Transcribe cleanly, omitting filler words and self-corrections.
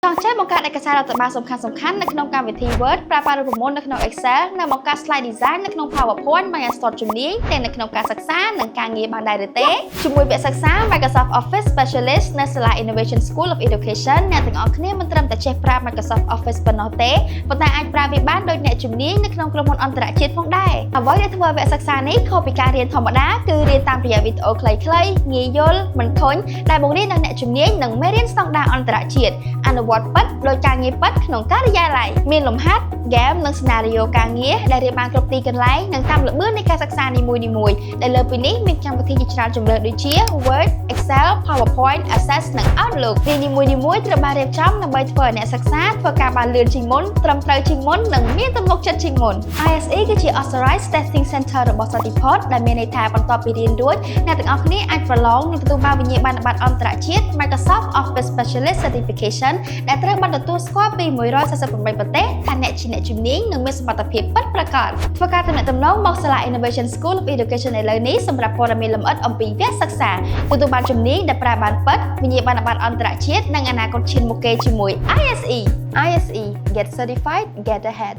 ចង់ចេះបង្កើតឯកសាររដ្ឋបាលសំខាន់ៗនៅក្នុងកម្មវិធី Word ប្រើប្រាស់រូបមន្តនៅក្នុង Excel និងបង្កើត Slide Design នៅក្នុង PowerPoint បានយ៉ាងស្ទាត់ជំនាញទាំងនៅក្នុងការសិក្សានិងការងារបានដែរឬទេជាមួយវគ្គសិក្សា Microsoft Office Specialist នៅសាលា Innovation School of Education អ្នកទាំងអស់គ្នាមិនត្រឹមតែចេះប្រើ Microsoft Office ប៉ុណ្ណោះទេប៉ុន្តែអាចប្រើវាបានដោយអ្នកជំនាញនៅក្នុងក្រុមហ៊ុនអន្តរជាតិផងដែរអ្វីដែលធ្វើឲ្យវគ្គសិក្សានេះខុសពីការរៀនធម្មតាគឺរៀនតាមរយៈវីដេអូខ្លីៗងាយយល់មិនធុញដែលបង្រៀនដល់អ្នកជំនាញនិងមេរៀនស្តង់ដារអន្តរជាតិអនុវត្តពិតដោយការងារពិតក្នុងការិយាល័យមានលំហាត់ game និង scenario ការងារដែលរៀបបានគ្រប់ទីកន្លែងនិងតាមល្បឿននៃការសិក្សានីមួយៗដែលលើពីនេះមានកម្មវិធីជាច្រើនជម្រើសដូចជា Word, Excel, PowerPoint, Access និង Outlook វានីមួយៗត្រូវបានរៀបចំដើម្បីធ្វើឲ្យអ្នកសិក្សាធ្វើការបានលឿនជាងមុនត្រឹមត្រូវជាងមុននិងមានទំនុកចិត្តជាងមុន ISE គឺជា Authorized Testing Center របស់ Certiport ដែលមានន័យថាបន្ទាប់ពីរៀនរួចអ្នកទាំងអស់គ្នាអាចប្រឡងនិងទទួលបានវិញ្ញាបនបត្រអន្តរជាតិ Microsoft Office Specialist Certification ដែលត្រូវបានទទួលស្គាល់ពី148ប្រទេសថាអ្នកជាអ្នកជំនាញនិងមានសមត្ថភាពពិតប្រាកដធ្វើការទំនាក់ទំនងមកសាលា Innovation School of Education ឥឡូវនេះសម្រាប់ព័ត៌មានលម្អិតអំពីវគ្គសិក្សាទទួលបានជំនាញដែលប្រើបានពិតវិញ្ញាបនបត្រអន្តរជាតិនិងអនាគតឈានមុខគេជាមួយ ISE Get certified, get ahead